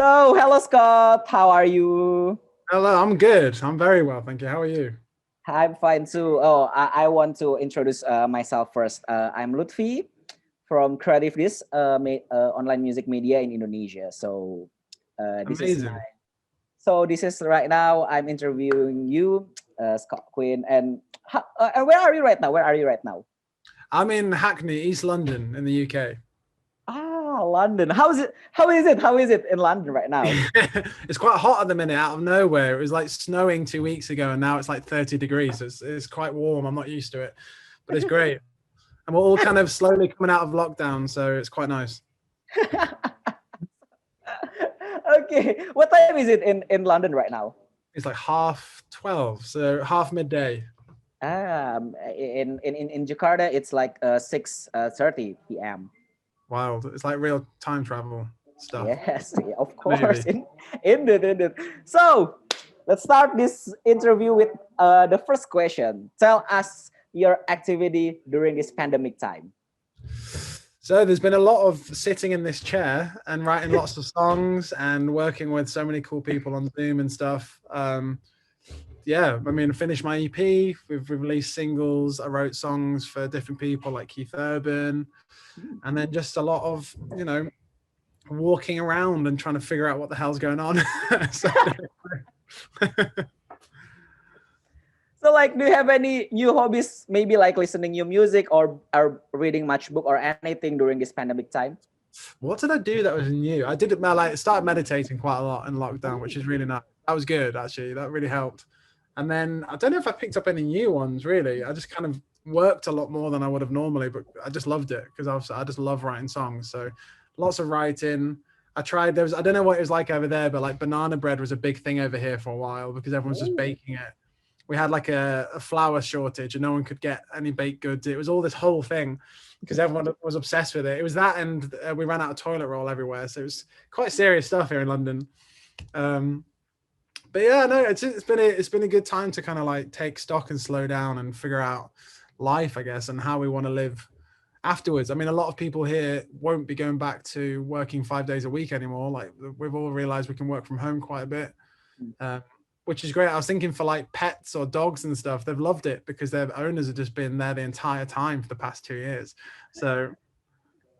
So, hello Scott, how are you? Hello, I'm good. I'm very well, thank you. How are you? I'm fine too. Oh, I want to introduce myself first. I'm Lutfi from CreativeDisc, online music media in Indonesia. So, this is my. Amazing. So this is right now. I'm interviewing you, Scott Quin, and where are you right now? Where are you right now? I'm in Hackney, East London, in the UK. London. How is it? How is it? How is it in London right now? It's quite hot at the minute, out of nowhere. It was like snowing 2 weeks ago, and now it's like 30 degrees. It's quite warm. I'm not used to it, but it's great. And we're all kind of slowly coming out of lockdown, so it's quite nice. Okay, what time is it in London right now? It's like 12:30, so half midday. In Jakarta, it's like 6:30 p.m. Wild. It's like real time travel stuff. Yes, yeah, of course. Maybe. Indeed. So, let's start this interview with the first question. Tell us your activity during this pandemic time. So there's been a lot of sitting in this chair and writing lots of songs and working with so many cool people on Zoom and stuff. Yeah, I mean, I finished my EP. We've released singles. I wrote songs for different people like Keith Urban, and then just a lot of, walking around and trying to figure out what the hell's going on. So, So, like, do you have any new hobbies? Maybe like listening new music or reading much book or anything during this pandemic time? what did I do that was new? I did like started meditating quite a lot in lockdown, which is really nice. That was good, actually. That really helped. And then I don't know if I picked up any new ones, really. I just kind of worked a lot more than I would have normally, but I just loved it because I just love writing songs. So lots of writing. I don't know what it was like over there, but like banana bread was a big thing over here for a while because everyone's just baking it. We had like a flour shortage and no one could get any baked goods. It was all this whole thing because everyone was obsessed with it. It was that, and we ran out of toilet roll everywhere. So it was quite serious stuff here in London. But yeah, no, it's been a good time to kind of like take stock and slow down and figure out life, I guess, and how we want to live afterwards. I mean, a lot of people here won't be going back to working 5 days a week anymore. Like we've all realized we can work from home quite a bit, which is great. I was thinking for like pets or dogs and stuff, they've loved it because their owners have just been there the entire time for the past 2 years. So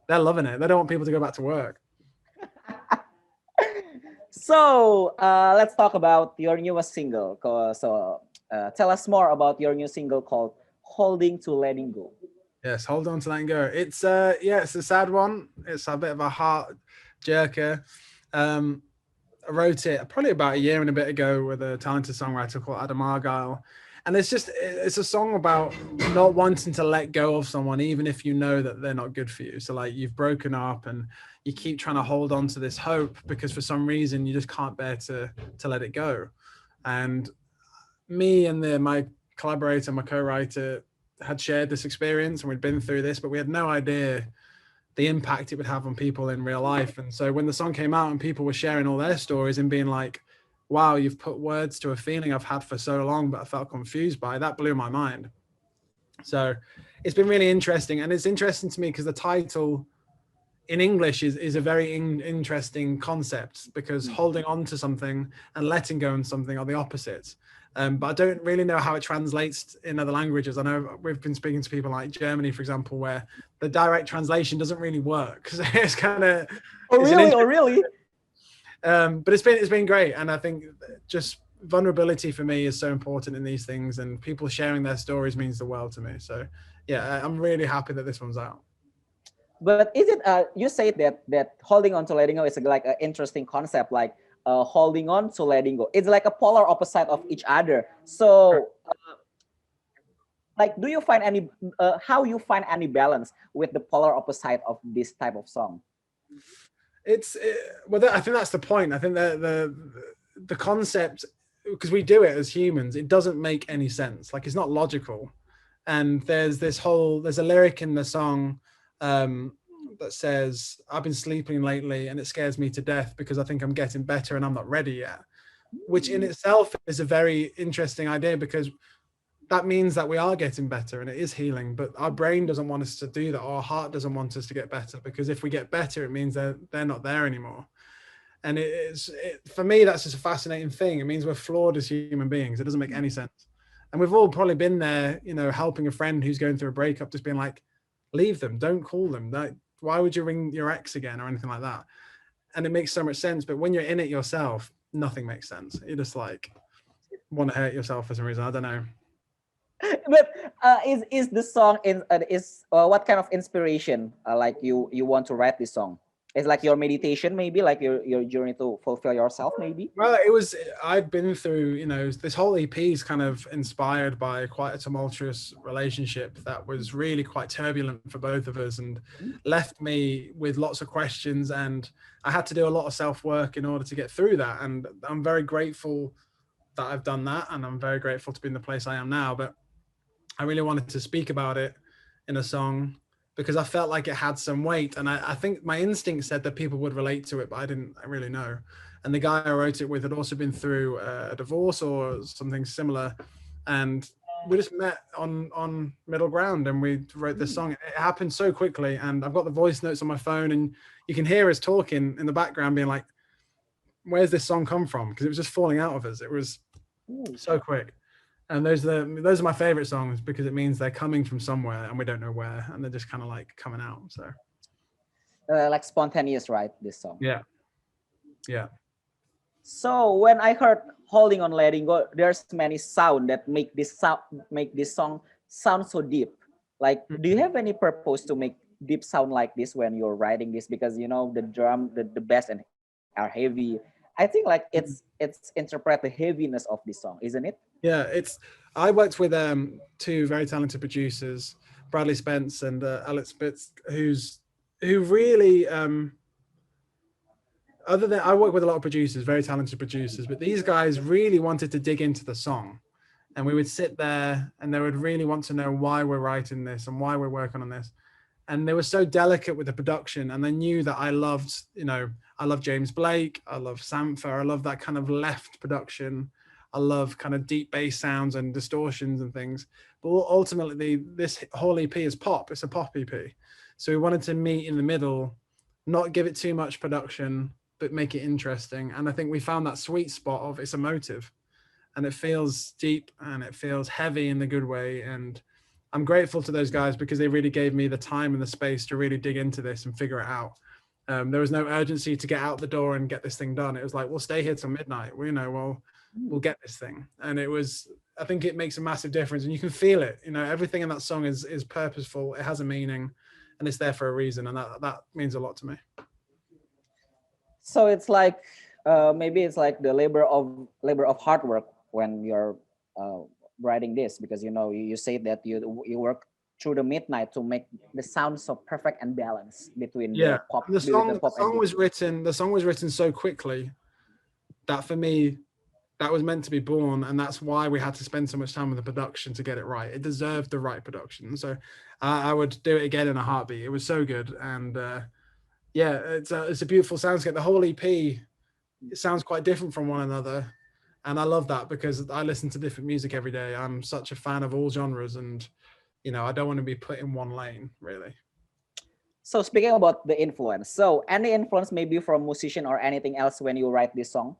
they're loving it. They don't want people to go back to work. So, let's talk about your newest single. Tell us more about your new single called "Holding to Letting Go." Yes, hold on to that and go. It's it's a sad one. It's a bit of a heart jerker. I wrote it probably about a year and a bit ago with a talented songwriter called Adam Argyle. And it's a song about not wanting to let go of someone, even if you know that they're not good for you. So like you've broken up and you keep trying to hold on to this hope because for some reason you just can't bear to let it go. And me and my collaborator, my co-writer, had shared this experience and we'd been through this, but we had no idea the impact it would have on people in real life. And so when the song came out and people were sharing all their stories and being like, wow, you've put words to a feeling I've had for so long, but I felt confused by, that blew my mind. So it's been really interesting. And it's interesting to me because the title in English is a very interesting concept because holding on to something and letting go of something are the opposites. But I don't really know how it translates in other languages. I know we've been speaking to people like Germany, for example, where the direct translation doesn't really work because it's kind of. Oh really? But it's been great, and I think just vulnerability for me is so important in these things, and people sharing their stories means the world to me. So yeah, I'm really happy that this one's out. But is it? You say that holding on to letting go is like an interesting concept, like holding on to letting go. It's like a polar opposite of each other. So, like, do you find any? How you find any balance with the polar opposite of this type of song? I think that's the point. I think the concept, because we do it as humans, it doesn't make any sense. Like it's not logical. And there's a lyric in the song that says, I've been sleeping lately and it scares me to death because I think I'm getting better and I'm not ready yet, which in itself is a very interesting idea because that means that we are getting better and it is healing, but our brain doesn't want us to do that. Our heart doesn't want us to get better because if we get better, it means they're not there anymore. And for me, that's just a fascinating thing. It means we're flawed as human beings. It doesn't make any sense. And we've all probably been there, you know, helping a friend who's going through a breakup, just being like, leave them, don't call them. Why would you ring your ex again or anything like that? And it makes so much sense. But when you're in it yourself, nothing makes sense. You're just like, want to hurt yourself for some reason. I don't know. But is the song is what kind of inspiration like you want to write this song? It's like your meditation, maybe like your journey to fulfill yourself, maybe. Well, I'd been through, you know, this whole EP is kind of inspired by quite a tumultuous relationship that was really quite turbulent for both of us and left me with lots of questions. And I had to do a lot of self-work in order to get through that. And I'm very grateful that I've done that. And I'm very grateful to be in the place I am now. But I really wanted to speak about it in a song because I felt like it had some weight. And I think my instinct said that people would relate to it, but I didn't really know. And the guy I wrote it with had also been through a divorce or something similar. And we just met on middle ground and we wrote this song. It happened so quickly. And I've got the voice notes on my phone and you can hear us talking in the background being like, where's this song come from? Because it was just falling out of us. It was so quick. And those are my favorite songs because it means they're coming from somewhere and we don't know where, and they're just kind of like coming out. So like spontaneous, right? This song. Yeah. So when I heard "Holding On, Letting Go," there's many sound that make this song sound so deep. Like, do you have any purpose to make deep sound like this when you're writing this? Because you know the drum, the bass, and are heavy. I think like it's interpret the heaviness of this song, isn't it? Yeah, I worked with two very talented producers, Bradley Spence and Alex Spitz, who really other than I work with a lot of producers, very talented producers, but these guys really wanted to dig into the song. And we would sit there and they would really want to know why we're writing this and why we're working on this. And they were so delicate with the production, and they knew that I loved, you know, I love James Blake, I love Sampha, I love that kind of left production. I love kind of deep bass sounds and distortions and things. But ultimately, this whole EP is pop. It's a pop EP. So we wanted to meet in the middle, not give it too much production, but make it interesting. And I think we found that sweet spot of it's emotive and it feels deep and it feels heavy in the good way. And I'm grateful to those guys because they really gave me the time and the space to really dig into this and figure it out. There was no urgency to get out the door and get this thing done. It was like, we'll stay here till midnight. We'll get this thing. And I think it makes a massive difference, and you can feel it. You know, everything in that song is purposeful. It has a meaning and it's there for a reason. And that means a lot to me. So it's like maybe it's like the labor of hard work when you're writing this, because you know you say that you work through the midnight to make the sound so perfect and balanced between the pop. The song was written so quickly that for me that was meant to be born, and that's why we had to spend so much time with the production to get it right. It deserved the right production, so I would do it again in a heartbeat. It was so good, and it's a beautiful soundscape. The whole EP, it sounds quite different from one another, and I love that because I listen to different music every day. I'm such a fan of all genres, and you know, I don't want to be put in one lane, really. So speaking about the influence, so any influence maybe from musician or anything else when you write this song?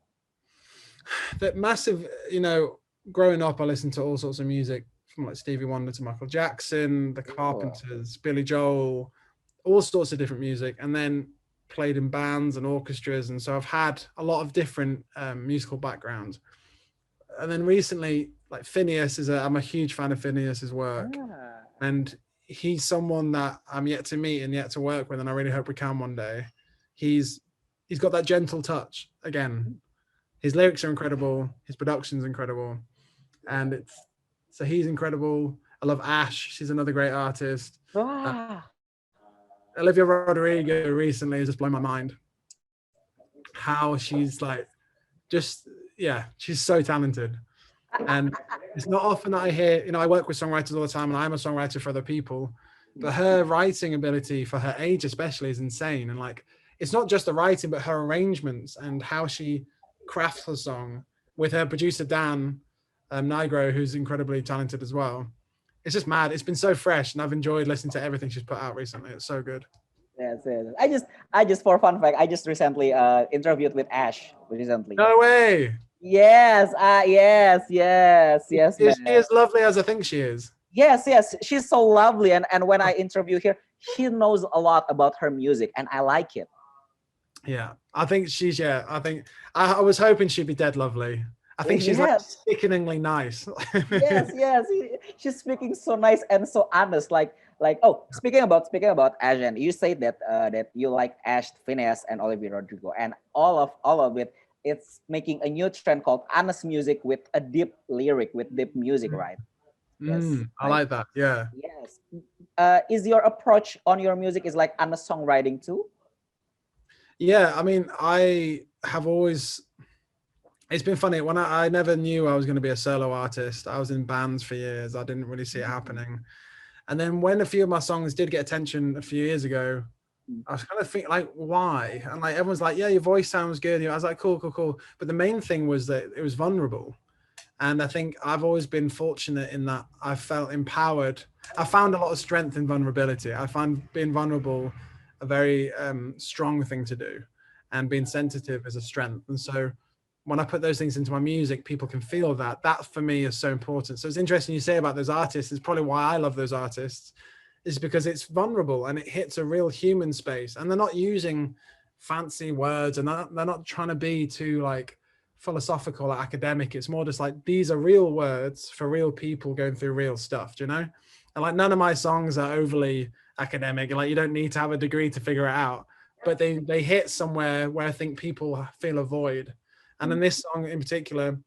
That massive, you know, growing up, I listened to all sorts of music from like Stevie Wonder to Michael Jackson, the Carpenters, Billy Joel, all sorts of different music, and then played in bands and orchestras. And so I've had a lot of different musical backgrounds. And then recently, like I'm a huge fan of Phineas's work. And he's someone that I'm yet to meet and yet to work with, and I really hope we can one day. He's got that gentle touch again. His lyrics are incredible, his production's incredible, and so he's incredible. I love Ash, she's another great artist. Olivia Rodrigo recently has just blown my mind. How she's like, she's so talented. And it's not often that I hear, you know, I work with songwriters all the time and I'm a songwriter for other people, but her writing ability for her age especially is insane. And like, it's not just the writing, but her arrangements and how she crafts her song with her producer, Dan Nigro, who's incredibly talented as well. It's just mad. It's been so fresh and I've enjoyed listening to everything she's put out recently. It's so good. Yes, yes. I just for fun fact, I just recently interviewed with Ash recently. No way. Yes, yes, Is she man. as lovely as I think she is? Yes, yes. She's so lovely, and when I interview her, she knows a lot about her music, and I like it. Yeah, I think she's. Yeah, I think I was hoping she'd be dead lovely. I think she's like Yes, sickeningly nice. yes, yes. She's speaking so nice and so honest. Like. Oh, speaking about Asian, you say that that you like Ash, Phineas, and Olivia Rodrigo, and all of it. It's making a new trend called honest music with a deep lyric, with deep music, right? Yes, I like like that. Yeah, yes. Is your approach on your music is like honest songwriting too? yeah. I mean, I have always. It's been funny when I never knew I was going to be a solo artist. I was in bands for years. I didn't really see it happening. And then when a few of my songs did get attention a few years ago, Mm. I was kind of thinking like, why? And like everyone's like, yeah, your voice sounds good. You know, I was like, cool, cool, cool. But the main thing was that it was vulnerable. And I think I've always been fortunate in that I felt empowered. I found a lot of strength in vulnerability. I find being vulnerable a very strong thing to do, and being sensitive is a strength. And so when I put those things into my music, people can feel that. That for me is so important. So it's interesting you say about those artists. It's probably why I love those artists, is because it's vulnerable and it hits a real human space. And they're not using fancy words, and they're not trying to be too like philosophical or academic. It's more just like these are real words for real people going through real stuff, do you know? And like none of my songs are overly academic. Like you don't need to have a degree to figure it out, but they hit somewhere where I think people feel a void. And in Mm. this song in particular,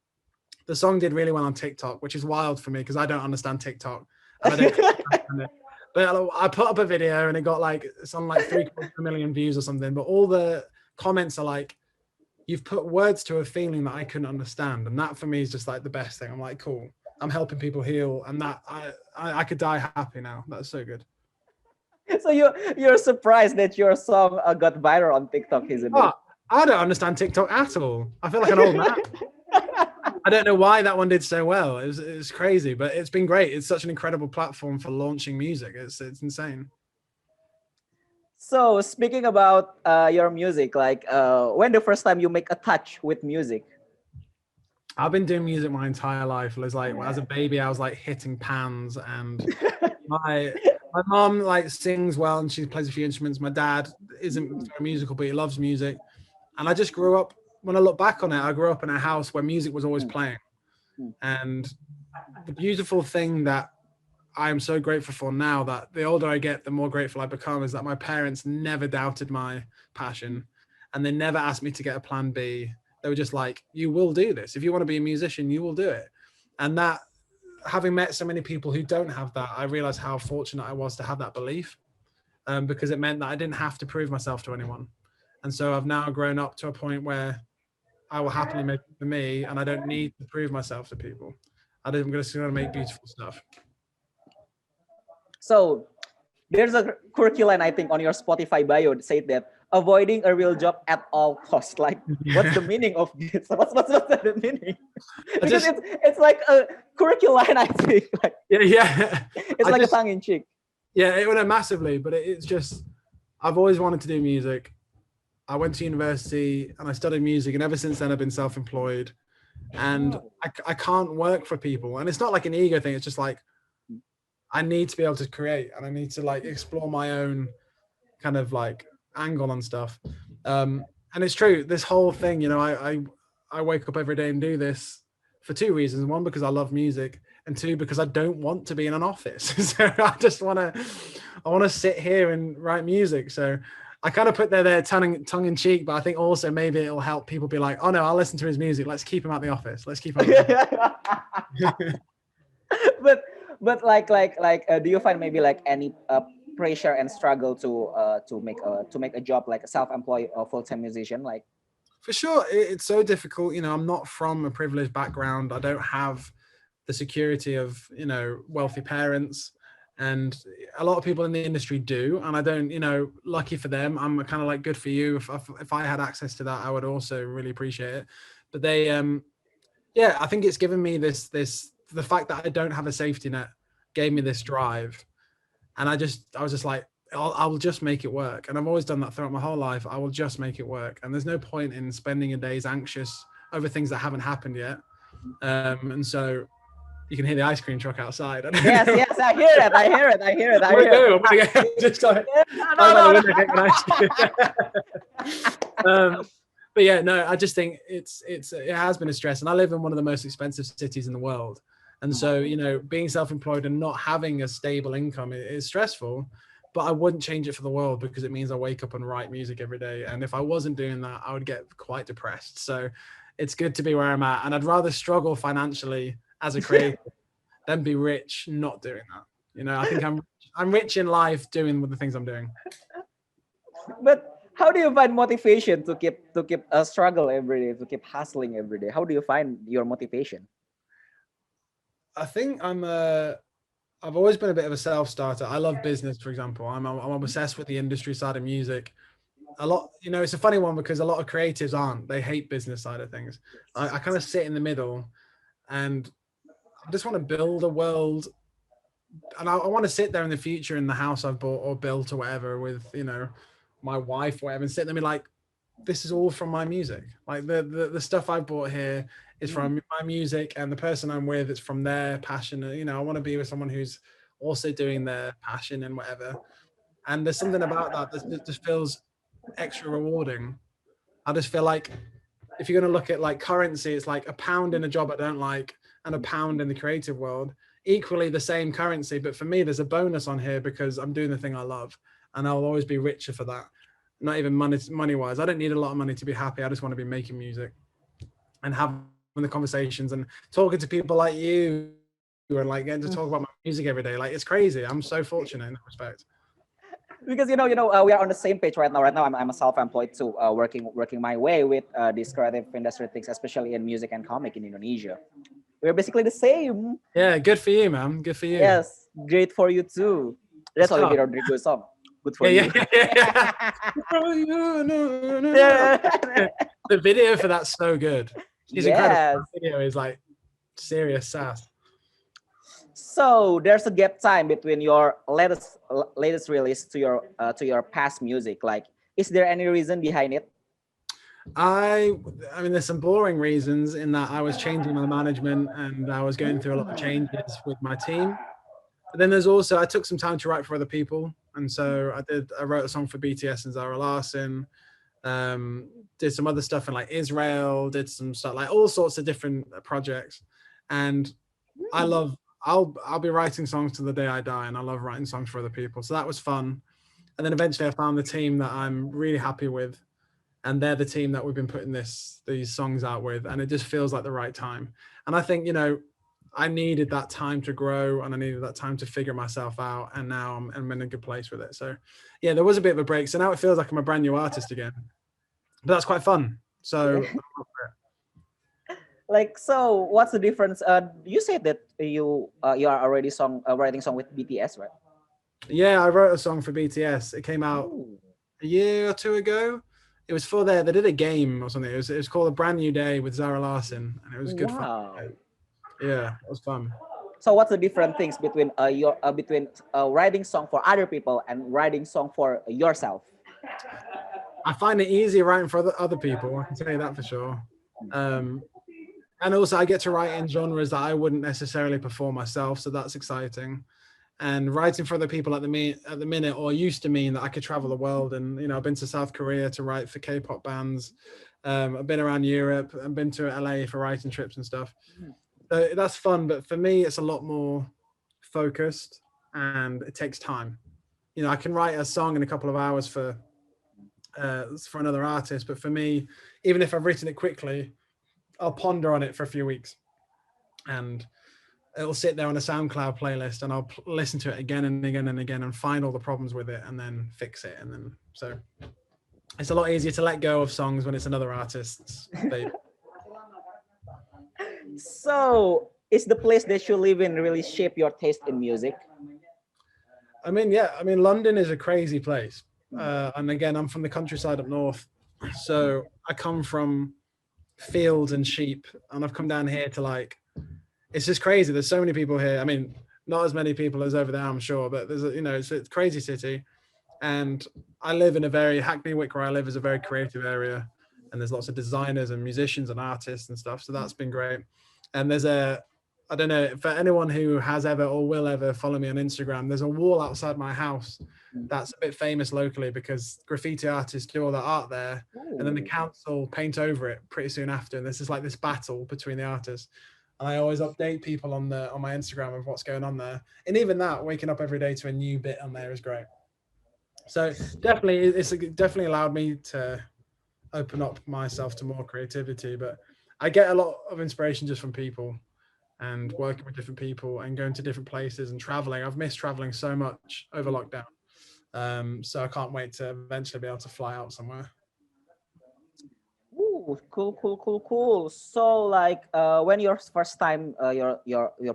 the song did really well on TikTok, which is wild for me because I don't understand TikTok and I don't understand it. But I put up a video and it got like something like 750,000 views or something. But all the comments are like, you've put words to a feeling that I couldn't understand. And that for me is just like the best thing. I'm like, cool. I'm helping people heal. And that I could die happy now. That's so good. So you're surprised that your song got viral on TikTok, isn't it? Oh, I don't understand TikTok at all. I feel like an old man. I don't know why that one did so well. It's crazy, but it's been great. It's such an incredible platform for launching music. It's insane. So speaking about your music, like when the first time you make a touch with music? I've been doing music my entire life. It was like as a baby, I was like hitting pans, and my mom like sings well and she plays a few instruments. My dad isn't very musical, but he loves music. And I just grew up. When I look back on it, I grew up in a house where music was always Mm, playing. mm, And the beautiful thing that I am so grateful for now, that the older I get, the more grateful I become, is that my parents never doubted my passion, and they never asked me to get a plan B. They were just like, you will do this. If you want to be a musician, you will do it. And that, having met so many people who don't have that, I realized how fortunate I was to have that belief, because it meant that I didn't have to prove myself to anyone. And so I've now grown up to a point where I will happily make it for me, and I don't need to prove myself to people. I'm just going to make beautiful stuff. So there's a curriculum I think on your Spotify bio that said that avoiding a real job at all costs. Like, what's the Yeah. meaning of this? What's the meaning? I Because just, it's like a curriculum, I think. Like yeah. it's I like a just, tongue in cheek. yeah, it went massively, but it's just, I've always wanted to do music. I went to university and I studied music, and ever since then I've been self-employed, and Oh. I can't work for people. And it's not like an ego thing. It's just like, I need to be able to create, and I need to like explore my own kind of like angle on stuff. And it's true. This whole thing, I wake up every day and do this for two reasons. One, because I love music, and two, because I don't want to be in an office. So I want to sit here and write music. So I kind of put there tongue in cheek, but I think also maybe it'll help people be like, oh no, I'll listen to his music. Let's keep him at the office. Let's keep him at the office. but do you find maybe like any pressure and struggle to make a job like a self-employed or full-time musician, like? For sure, it's so difficult. I'm not from a privileged background. I don't have the security of wealthy parents, and a lot of people in the industry do. And I don't. Lucky for them. I'm kind of like, good for you. If I had access to that, I would also really appreciate it. But they, yeah, I think it's given me this the fact that I don't have a safety net gave me this drive. And I was just like, I will just make it work. And I've always done that throughout my whole life. I will just make it work. And there's no point in spending your days anxious over things that haven't happened yet. And so you can hear the ice cream truck outside. Yes, yes, I hear it. I hear it. I hear it. I hear it. I'm gonna go. Just like, No, no, but yeah, no, I just think it has been a stress. And I live in one of the most expensive cities in the world. And so, you know, being self-employed and not having a stable income is stressful, but I wouldn't change it for the world because it means I wake up and write music every day. And if I wasn't doing that, I would get quite depressed. So it's good to be where I'm at. And I'd rather struggle financially as a creator than be rich not doing that. You know, I think I'm rich in life doing the things I'm doing. But how do you find motivation to keep a struggle every day, to keep hustling every day? How do you find your motivation? I think I've always been a bit of a self-starter. I love business, for example. I'm obsessed with the industry side of music. A lot, you know, it's a funny one because a lot of creatives aren't. They hate business side of things. I kind of sit in the middle, and I just want to build a world, and I want to sit there in the future in the house I've bought or built or whatever with, you know, my wife or whatever, and sit there and be like, this is all from my music. Like the stuff I bought here is from my music, and the person I'm with, it's from their passion. You know, I want to be with someone who's also doing their passion and whatever. And there's something about that just feels extra rewarding. I just feel like if you're going to look at like currency, it's like a pound in a job I don't like and a pound in the creative world, equally the same currency. But for me, there's a bonus on here because I'm doing the thing I love, and I'll always be richer for that. Not even money wise. I don't need a lot of money to be happy. I just want to be making music and having the conversations and talking to people like you and like getting to talk about my music every day. Like, it's crazy. I'm so fortunate in that respect. Because we are on the same page right now. Right now, I'm a self-employed too, working my way with this creative industry things, especially in music and comic in Indonesia. We're basically the same. Yeah, good for you, man. Good for you. Yes, great for you too. That's Olivia Rodrigo song. Good for you. The video for that's so good. She's incredible. The video is like serious sass. So there's a gap time between your latest release to your past music. Like, is there any reason behind it? I mean, there's some boring reasons in that I was changing my management and I was going through a lot of changes with my team. But then there's also, I took some time to write for other people. And so I wrote a song for BTS and Zara Larsson, did some other stuff in like Israel, did some stuff, like all sorts of different projects. And I'll be writing songs to the day I die, and I love writing songs for other people. So that was fun. And then eventually I found the team that I'm really happy with, and they're the team that we've been putting these songs out with, and it just feels like the right time. And I think, you know, I needed that time to grow, and I needed that time to figure myself out, and now I'm in a good place with it. So yeah, there was a bit of a break. So now it feels like I'm a brand new artist again, but that's quite fun. So like, so what's the difference? You said that you are already writing song with BTS, right? Yeah, I wrote a song for BTS. It came out a year or two ago. It was for they did a game or something. It was called A Brand New Day with Zara Larsson, and it was good fun. Yeah, it was fun. So what's the different things between writing song for other people and writing song for yourself? I find it easier writing for other people. I can tell you that for sure. And also I get to write in genres that I wouldn't necessarily perform myself, so that's exciting. And writing for other people at the minute, or used to mean that I could travel the world. And, you know, I've been to South Korea to write for K-pop bands. I've been around Europe and been to LA for writing trips and stuff. So that's fun, but for me, it's a lot more focused and it takes time. You know, I can write a song in a couple of hours for another artist, but for me, even if I've written it quickly, I'll ponder on it for a few weeks, and it'll sit there on a SoundCloud playlist, and I'll listen to it again and again and again and find all the problems with it and then fix it. And then, so it's a lot easier to let go of songs when it's another artist's baby. So is the place that you live in really shape your taste in music? I mean, yeah, I mean, London is a crazy place. And again, I'm from the countryside up north. So I come from fields and sheep, and I've come down here to like, it's just crazy. There's so many people here. I mean, not as many people as over there, I'm sure, but there's it's a crazy city. And I live in a very, Hackney Wick where I live is a very creative area, and there's lots of designers and musicians and artists and stuff. So that's been great. And there's a, I don't know, for anyone who has ever or will ever follow me on Instagram, there's a wall outside my house that's a bit famous locally because graffiti artists do all their art there, and then the council paint over it pretty soon after. And this is like this battle between the artists. And I always update people on my Instagram of what's going on there. And even that, waking up every day to a new bit on there is great. So definitely, it's definitely allowed me to open up myself to more creativity. But I get a lot of inspiration just from people and working with different people and going to different places and traveling. I've missed traveling so much over lockdown. So I can't wait to eventually be able to fly out somewhere. Ooh, cool. So like when your first time your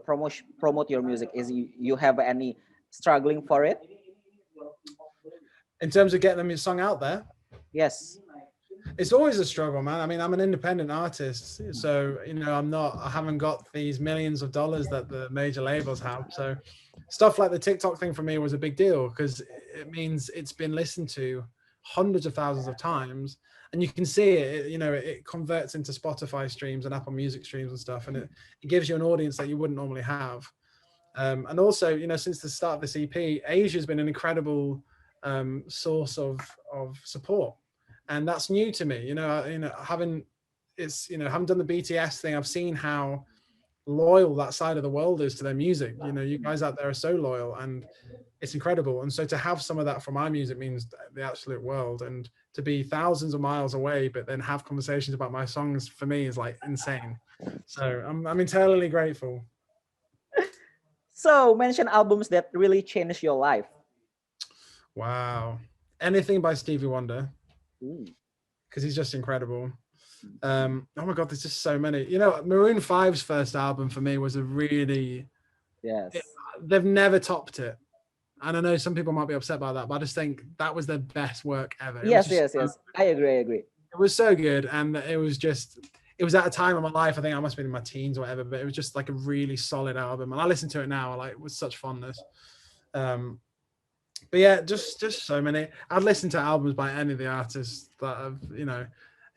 promote your music, is you have any struggling for it? In terms of getting the song out there, Yes. it's always a struggle, man. I mean, I'm an independent artist, so I haven't got these millions of dollars that the major labels have. So stuff like the TikTok thing for me was a big deal because it means it's been listened to hundreds of thousands of times, and you can see it converts into Spotify streams and Apple Music streams and stuff, and it gives you an audience that you wouldn't normally have. And also, since the start of this EP, Asia's been an incredible source of support, and that's new to me. Having done the BTS thing, I've seen how loyal that side of the world is to their music. You guys out there are so loyal, and it's incredible. And so to have some of that from my music means the absolute world, and to be thousands of miles away but then have conversations about my songs for me is like insane. So I'm eternally grateful. So mention albums that really changed your life. Wow. Anything by Stevie Wonder, because he's just incredible. Oh my God, there's just so many. Maroon 5's first album for me was a really, they've never topped it. And I know some people might be upset by that, but I just think that was their best work ever. Yes. I agree. It was so good. And it was at a time of my life, I think I must have been in my teens or whatever, but it was just like a really solid album. And I listen to it now, like with such fondness. But yeah, just so many. I'd listen to albums by any of the artists that have,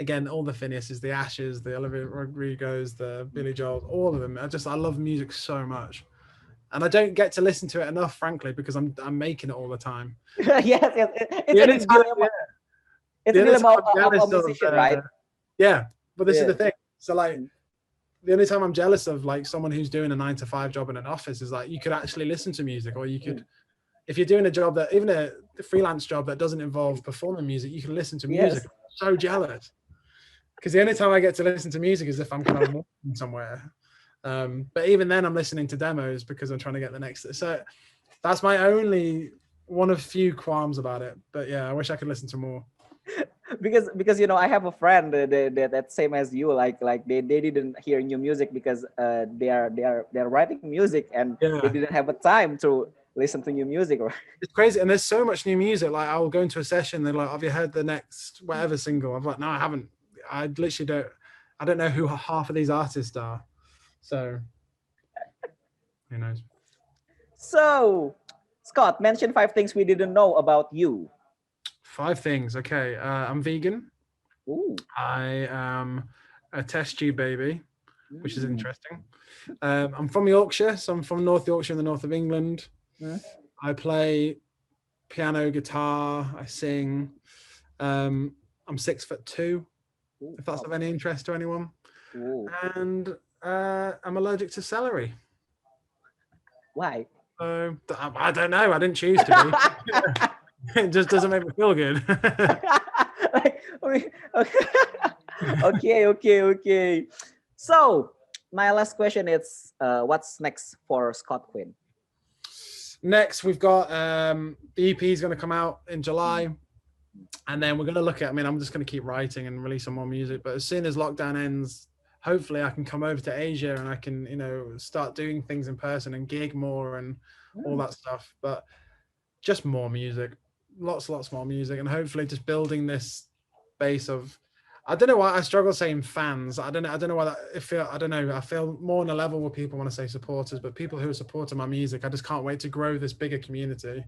again, all the Phineas's, the Ashes, the Olivia Rodrigo's, the Billy Joel, all of them. I love music so much. And I don't get to listen to it enough, frankly, because I'm making it all the time. Yes. It's a dilemma of a musician, right? Yeah, but this is the thing. So like, the only time I'm jealous of like someone who's doing a 9-to-5 job in an office is like you could actually listen to music, or you could, if you're doing a job that, even a freelance job that doesn't involve performing music, you can listen to music. I'm so jealous, because the only time I get to listen to music is if I'm kind of walking somewhere. But even then I'm listening to demos because I'm trying to get the next. So that's my only one of few qualms about it. But yeah, I wish I could listen to more. because I have a friend that same as you, like they didn't hear new music because they're writing music and they didn't have a time to listen to new music. It's crazy, and there's so much new music. Like I'll go into a session, they're like, have you heard the next whatever single? I'm like, no, I haven't. I literally don't know who half of these artists are. So who knows? So Scott, mention 5 things we didn't know about you. 5 things. Okay. I'm vegan. Ooh. I am a test tube baby, which is interesting. I'm from Yorkshire, so I'm from North Yorkshire in the north of England. I play piano, guitar, I sing. I'm 6'2", if that's of any interest to anyone. And I'm allergic to celery. Why? I don't know. I didn't choose to be. It just doesn't make me feel good. Okay. So my last question is, what's next for Scott Quin? Next, we've got the EP is going to come out in July, and then we're going to look at, I'm just going to keep writing and release some more music. But as soon as lockdown ends, hopefully I can come over to Asia and I can, start doing things in person and gig more and all that stuff. But just more music, lots more music, and hopefully just building this base of, I don't know why I struggle saying fans. I don't know why I feel more on a level where people want to say supporters, but people who are supporting my music, I just can't wait to grow this bigger community.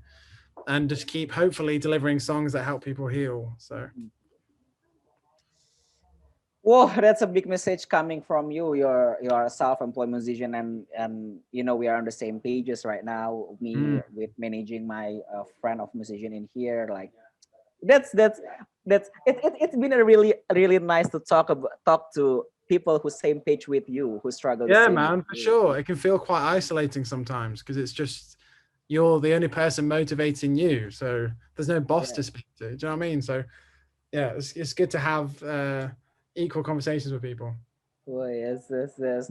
and just keep hopefully delivering songs that help people heal. So Whoa, that's a big message coming from you. You're a self-employed musician, and you know we are on the same pages right now. Me with managing my friend of musician in here, like it's been a really nice to talk to people who same page with you, who struggle the yeah, same man, with for you. sure. It can feel quite isolating sometimes because it's just you're the only person motivating you. So there's no boss to speak to. Do you know what I mean? So yeah, it's good to have equal conversations with people. Oh, yes.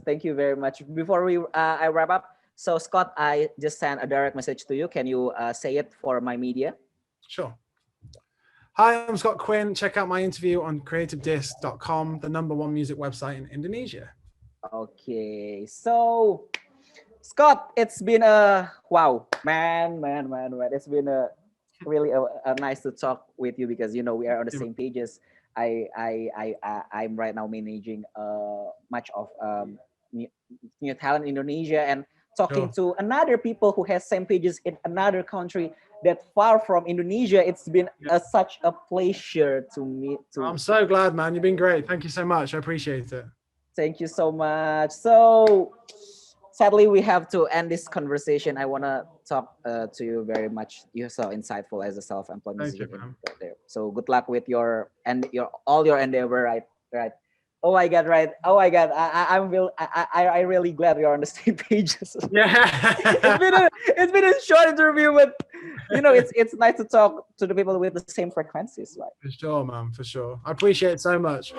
Thank you very much. Before I wrap up, so Scott, I just sent a direct message to you. Can you say it for my media? Sure. Hi, I'm Scott Quin. Check out my interview on CreativeDisc.com, the #1 music website in Indonesia. Okay, so Scott, it's been a wow, man. It's been a really a nice to talk with you because you know we are on the same pages. I'm right now managing much of new, new talent in Indonesia and talking Sure. to another people who has same pages in another country that far from Indonesia. It's been such a pleasure to meet. I'm so glad, man. You've been great. Thank you so much. I appreciate it. Thank you so much. So sadly, we have to end this conversation. I want to talk to you very much. You're so insightful as a self-employed musician. There. So good luck with your all your endeavor. Right. Oh my God! Right. Oh my God! I really glad we are on the same pages. Yeah. it's been a short interview, but you know it's nice to talk to the people with the same frequencies. Right. For sure, man. For sure. I appreciate it so much.